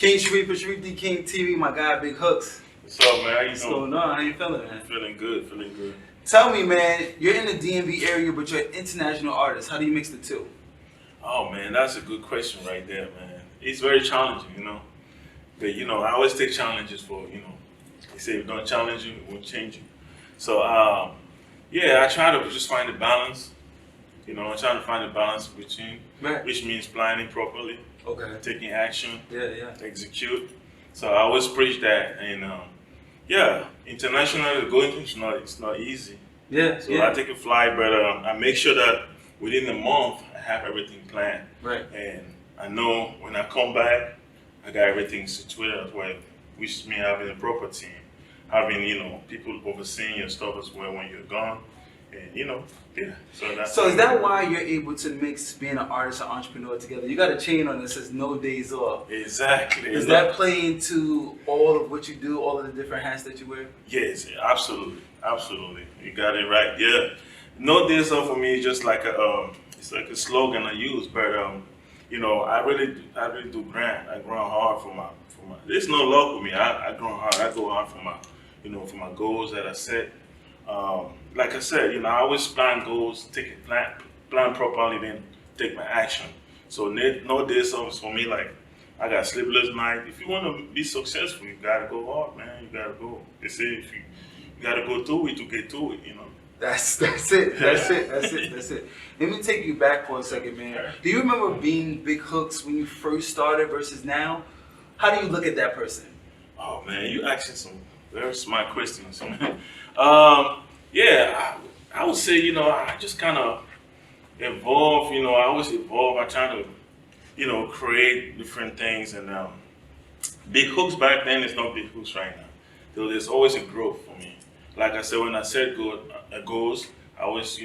King Sharif for Sharif D King TV, my guy Big Hookz. What's up, man? How you What's doing? going on? How you feeling, man? Feeling good, feeling good. Tell me, man, you're in the DMV area, but you're an international artist. How do you mix the two? Oh man, that's a good question right there, man. It's very challenging. But I always take challenges for. They say if don't challenge you, it won't change you. So yeah, I try to just find a balance. I'm trying to find a balance between, Right. which means planning properly, Okay. taking action, Yeah. execute. So I always preach that, and yeah, internationally going it's not easy. Yeah. So yeah. I take a flight, but I make sure that within a month I have everything planned. Right. And I know when I come back, I got everything situated as well, which means having a proper team, having people overseeing your stuff as well when you're gone, and yeah. So is that why you're able to mix being an artist and entrepreneur together? You got a chain on that says no days off. Exactly. Does that play into all of what you do, all of the different hats that you wear? Yes, absolutely. You got it right. Yeah. No days off for me is just like it's like a slogan I use, but I really do grind. I grind hard for my. There's no luck with me. I grind hard. I go hard for my goals that I set. Like I said, I always plan goals, plan properly, then take my action. So no days off for me. Like I got sleepless night. If you want to be successful, you gotta go hard, man. You gotta go. They say if you gotta go through it to get to it. That's it. That's it. Let me take you back for a second, man. Do you remember being Big Hookz when you first started versus now? How do you look at that person? Oh man, you asking some very smart questions. Yeah, I would say I just kind of evolve. I always evolve. I try to create different things. And Big Hookz back then is not Big Hookz right now. So there's always a growth for me. Like I said, when I set goals, I always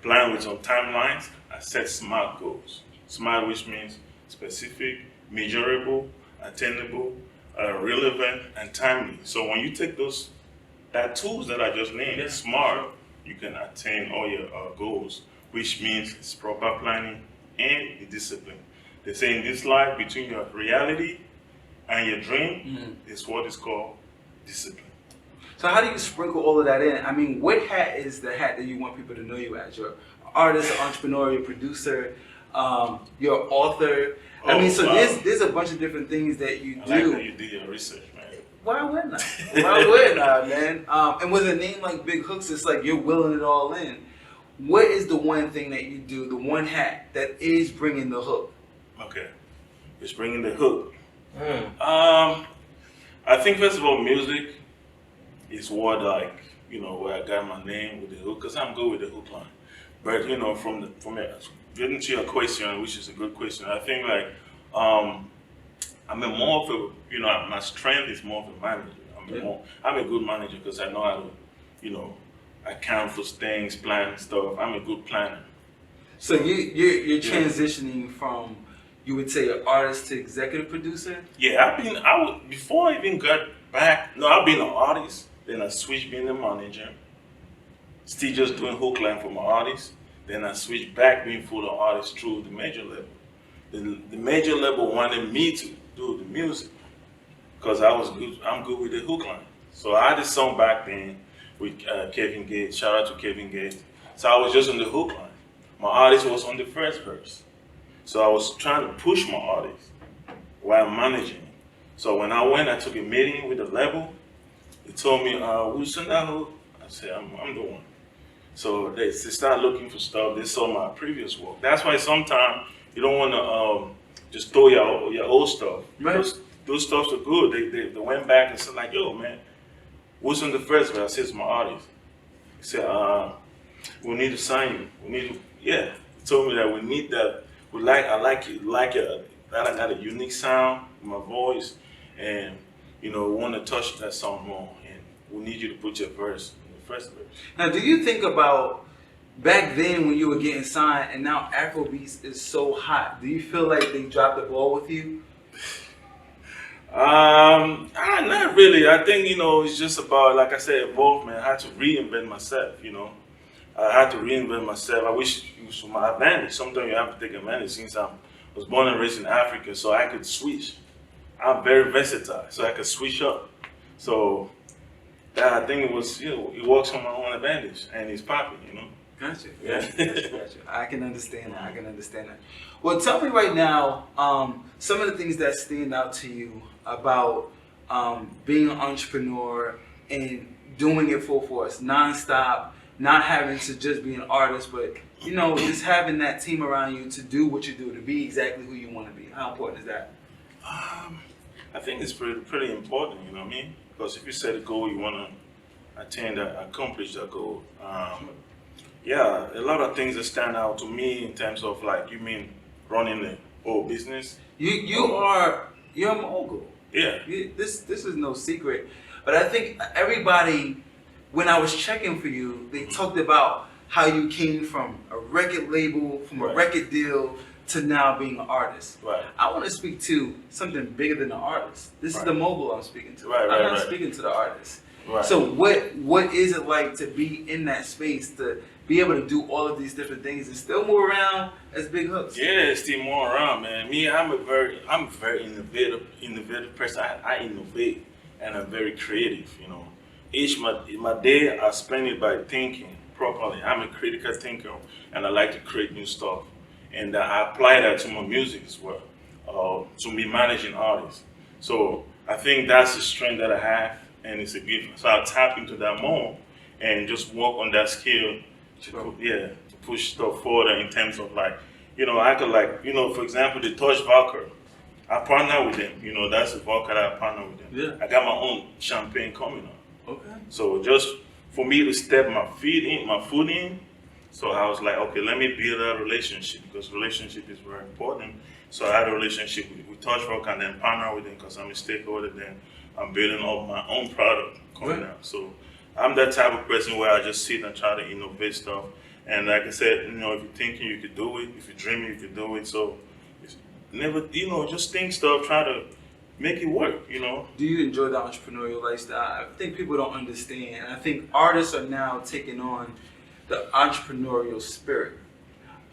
plan with some timelines. I set SMART goals. SMART, which means specific, measurable, attainable, relevant, and timely. So when you take that tools that I just named, SMART, you can attain all your goals, which means it's proper planning and the discipline. They say in this life, between your reality and your dream is what is called discipline. So how do you sprinkle all of that in? I mean, what hat is the hat that you want people to know you as? You're an artist, an entrepreneur, you're a producer, you're an author. I mean, so wow. there's a bunch of different things that you do. I like that you did your research, man. Why wouldn't I? Why wouldn't I, man? And with a name like Big Hookz, it's like you're willing it all in. What is the one thing that you do, the one hat that is bringing the hook? Okay, it's bringing the hook. I think first of all, music is what where I got my name with the hook, because I'm good with the hook line. But from getting to your question, which is a good question, I think I'm more of a, my strength is more of a manager. I'm a good manager because I know how to, account for things, plan stuff. I'm a good planner. So you're transitioning from, you would say, an artist to executive producer? Yeah, before I even got back. No, I've been an artist. Then I switched being a manager. Still just doing hook line for my artists. Then I switched back being full of artists through the major label. The major label wanted me to do the music because I'm good with the hook line. So I had a song back then with Kevin Gates. Shout out to Kevin Gates. So I was just on the hook line. My artist was on the first verse. So I was trying to push my artist while managing. So when I took a meeting with the label. They told me, will you send that hook? I said, I'm the one. So they started looking for stuff. They saw my previous work. That's why sometimes you don't want to just throw your old stuff. Right. Those stuffs are good. They went back and said, like, yo, man, what's on the first verse? I said, it's my artist. He said, we need to sign you. They told me that we need that. I like it. That I got a unique sound in my voice. And we want to touch that song more, and we need you to put your verse in the first verse. Now, do you think about back then when you were getting signed, and now Afrobeats is so hot? Do you feel like they dropped the ball with you? Not really. I think it's just about, like I said, involvement. I had to reinvent myself. I had to reinvent myself. I wish it was for my advantage. Sometimes you have to take advantage since I was born and raised in Africa, so I could switch. I'm very versatile, so I can switch up. So that I think it was, it works on my own advantage, and it's popping, Gotcha. Yeah. Gotcha. I can understand that. I can understand that. Well, tell me right now, some of the things that stand out to you about being an entrepreneur and doing it full force, nonstop, not having to just be an artist, but just having that team around you to do what you do, to be exactly who you want to be. How important is that? I think it's pretty important, you know what I mean? Because if you set a goal, you want to accomplish that goal. Yeah, a lot of things that stand out to me in terms of you mean running the whole business. You're a mogul. Yeah. This is no secret, but I think everybody, when I was checking for you, they talked about how you came from a record label, from a record deal, to now being an artist. Right. I want to speak to something bigger than the artist. This is the mogul I'm speaking to. Right, I'm not speaking to the artist. Right. So what is it like to be in that space, to be able to do all of these different things and still move around as Big Hookz? Yeah, still more around, man. Me, I'm a very innovative person. I innovate, and I'm very creative. My day I spend it by thinking properly. I'm a critical thinker, and I like to create new stuff, and I apply that to my music as well, to me managing artists. So I think that's the strength that I have, and it's a gift. So I tap into that more and just work on that skill to push stuff forward in terms of I could for example, the Touch Vodka. I partner with them. That's the vodka that I partner with them. Yeah. I got my own champagne coming up. Okay. So just for me to step my foot in, so I was like, okay, let me build a relationship, because relationship is very important. So I had a relationship with Touch Vodka and then partner with them because I'm a stakeholder. Then I'm building up my own product coming out. So I'm that type of person where I just sit and try to innovate stuff. And like I said, if you're thinking, you could do it. If you're dreaming, you could do it. So it's never, just think stuff, try to make it work, Do you enjoy the entrepreneurial lifestyle? I think people don't understand. I think artists are now taking on the entrepreneurial spirit.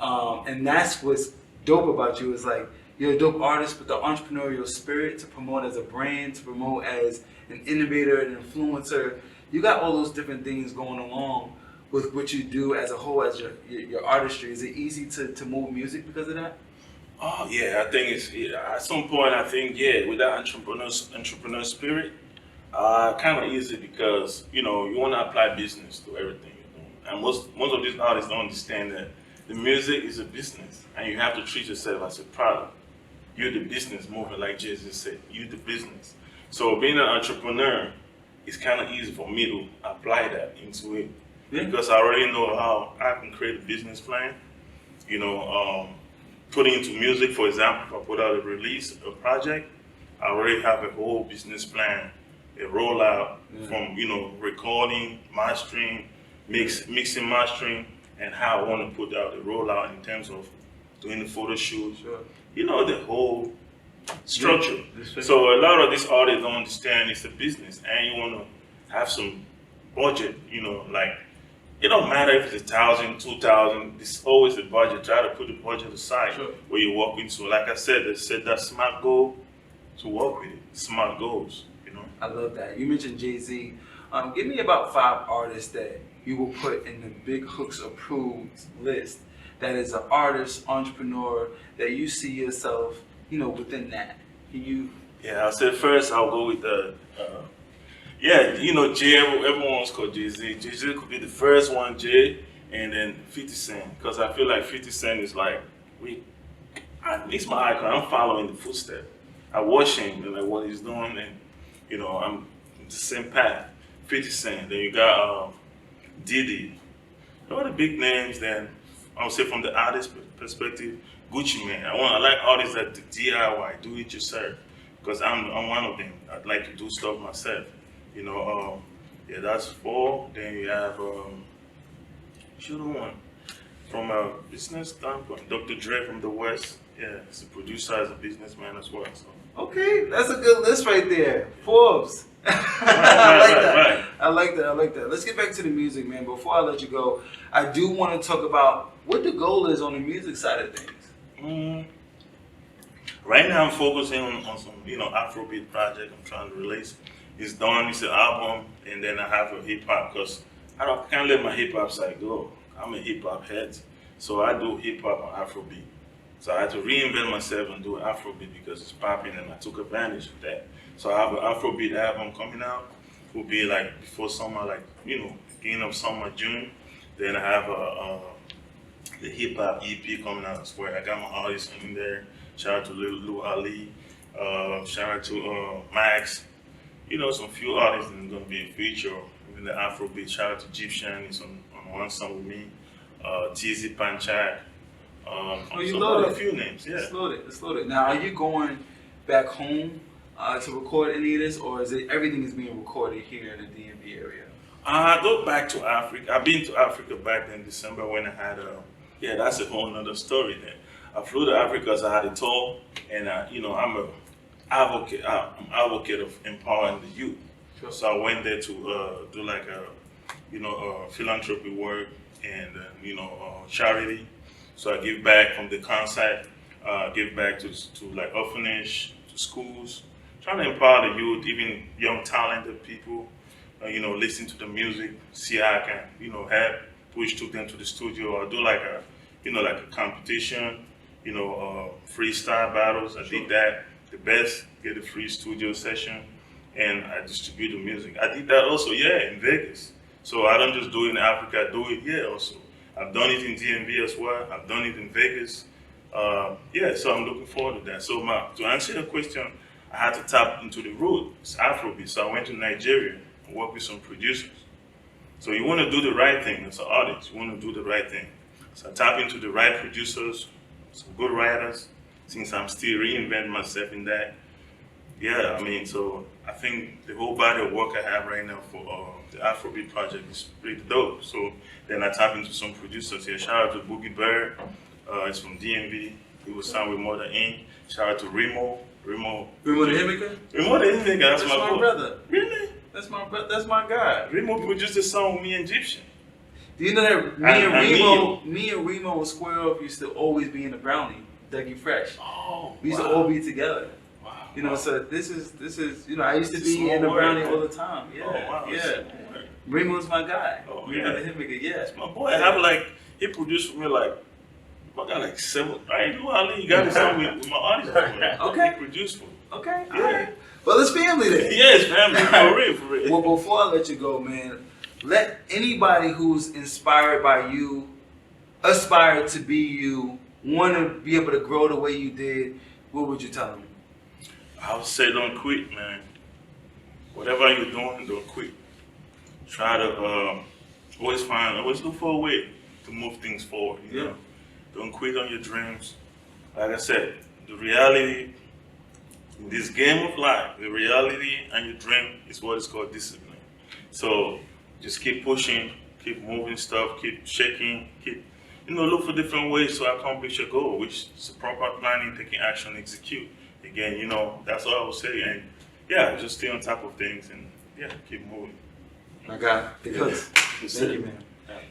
And that's what's dope about you, is you're a dope artist, but the entrepreneurial spirit to promote as a brand, to promote as an innovator, an influencer. You got all those different things going along with what you do as a whole, as your artistry. Is it easy to move music because of that? Oh yeah, I think it's at some point. I think with that entrepreneur spirit, kind of easy because you want to apply business to everything you're doing, and most of these artists don't understand that the music is a business, and you have to treat yourself as a product. You're the business moving, like Jay-Z said. You're the business. So being an entrepreneur, it's kind of easy for me to apply that into it because I already know how I can create a business plan. Putting into music, for example, if I put out a project, I already have a whole business plan, a rollout from recording, mastering, mixing, mastering, and how I want to put out the rollout in terms of doing the photo shoot. Sure. The whole structure. So a lot of these artists don't understand it's a business, and you want to have some budget. It don't matter if it's 1,000, 2,000. It's always a budget. Try to put the budget aside where you walk into. Like I said, they set that smart goal to work with it. Smart goals. I love that. You mentioned Jay-Z. Give me about 5 artists that you will put in the Big Hookz approved list. That is an artist, entrepreneur, that you see yourself, within that. Yeah, I'll say first, I'll go with Jay, everyone wants to call Jay-Z. Jay-Z could be the first one, Jay, and then 50 Cent. Because I feel like 50 Cent is he's my icon. I'm following the footsteps. I watch him and what he's doing, and, I'm the same path. 50 Cent, then you got Diddy. All the big names, then I would say from the artist perspective, Gucci Mane. I like artists that DIY, do it yourself, because I'm one of them. I'd like to do stuff myself. That's 4. Then you have one from a business standpoint, Dr. Dre from the West. Yeah, he's a producer, as a businessman as well. So. Okay, that's a good list right there. Forbes. Right. I like that. Let's get back to the music, man. Before I let you go, I do want to talk about what the goal is on the music side of things. Right now, I'm focusing on some, Afrobeat project I'm trying to release. It's done. It's an album, and then I have a hip hop because can't let my hip hop side go. I'm a hip hop head, so I do hip hop and Afrobeat. So I had to reinvent myself and do Afrobeat because it's popping, and I took advantage of that. So I have an Afrobeat album coming out. Will be like before summer, like beginning of summer, June. Then I have the hip hop EP coming out as well. I got my artists in there. Shout out to Lil Ali. Shout out to Max. Some few artists that are gonna be a feature. Even the Afrobeat. Shout out to Egyptian. He's on one song with me. TZ Panchak. You loaded. A few names. Yeah. It's loaded. Now, are you going back home to record any of this, or is it everything is being recorded here in the DMV area? I go back to Africa. I've been to Africa back in December when I had that's a whole nother story then. I flew to Africa because I had a tour, and I'm an advocate. I'm advocate of empowering the youth. Sure. So I went there to do like philanthropy work and charity. So I give back from the concert, give back to like orphanage, to schools, trying to empower the youth, even young talented people. Listen to the music, see how I can help push to them to the studio, or do like a competition, freestyle battles. I did that. The best get a free studio session, and I distribute the music. I did that also, in Vegas. So I don't just do it in Africa, I do it here also. I've done it in DMV as well. I've done it in Vegas. So I'm looking forward to that. So to answer your question, I had to tap into the root. It's Afrobeat. So I went to Nigeria and worked with some producers. So you want to do the right thing as an artist. You want to do the right thing. So I tap into the right producers, some good writers, since I'm still reinventing myself in that. So I think the whole body of work I have right now for the Afrobeat project is pretty dope. So then I tap into some producers here. Shout out to Boogie Bird, it's from DMV. He was signed with Mother Inc. Shout out to Remo the Himika? Remo the Himika, that's my brother. Really? That's my guy. Remo produced a song with me and Egyptian. Do you know that me and Remo and Square Up used to always be in the Brownie, Dougie Fresh. Oh, we used to all be together. Wow. So this is I used to be in the Brownie all the time. Yeah. Oh, wow. Yeah. Remo's my guy. Oh, Remo the Himika, yeah. That's my boy. I have he produced for me I got 7. Right, Ali, you got a song with my artist. Okay. He produced for me. Okay. Yeah. All right. Well, it's family then. Yeah, it's family. For real. Well, before I let you go, man, let anybody who's inspired by you, aspire to be you, want to be able to grow the way you did, what would you tell them? I would say don't quit, man. Whatever you're doing, don't quit. Try to always look for a way to move things forward. You know? Don't quit on your dreams. Like I said, the reality in this game of life, the reality and your dream is what is called discipline. So just keep pushing, keep moving stuff, keep shaking, look for different ways to accomplish your goal, which is proper planning, taking action, execute. Again, that's all I would say. And just stay on top of things and keep moving. My God, Big Hookz. Thank you, man.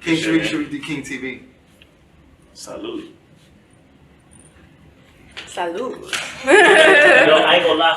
King Sharif, the King TV. Salud. Salud. No, I ain't gonna lie.